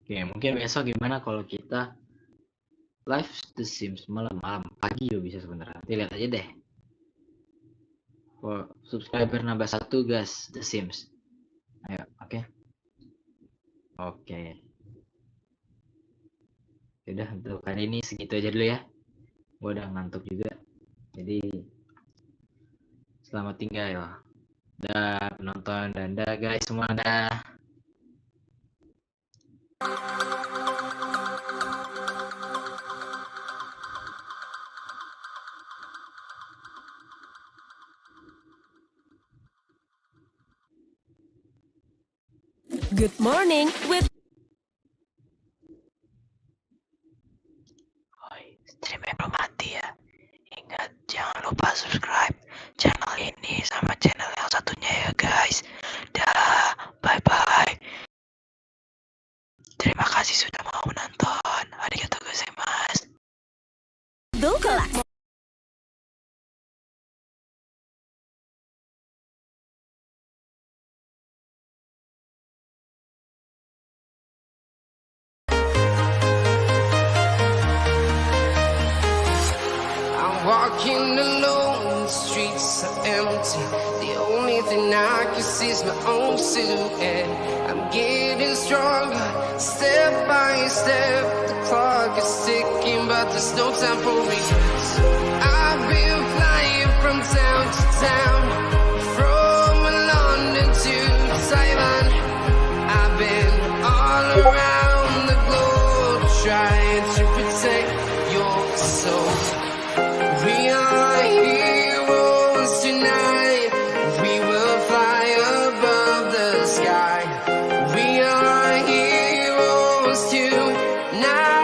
Oke, mungkin besok gimana kalau kita live The Sims malam-malam, pagi juga bisa sebenarnya. Nanti lihat aja deh. For subscriber nambah 1 guys, The Sims. Ayo, oke. Oke. Udah, untuk kali ini segitu aja dulu ya. Gue udah ngantuk juga. Jadi selamat tinggal ya. Dah penonton dan dah guys semua dah. Good morning with Streamnya belum mati ya. Ingat, jangan lupa subscribe channel ini sama channel yang satunya ya guys. Dah, bye-bye. Terima kasih sudah mau menonton. Arigatou gozaimasu. kelas. Walking alone, the streets are empty. The only thing I can see is my own silhouette. I'm getting stronger, step by step. The clock is ticking, but there's no time for regrets. I've been flying from town to town, from London to Taiwan. I've been all around the globe, trying to protect your soul. We are heroes tonight. We will fly above the sky. We are heroes tonight.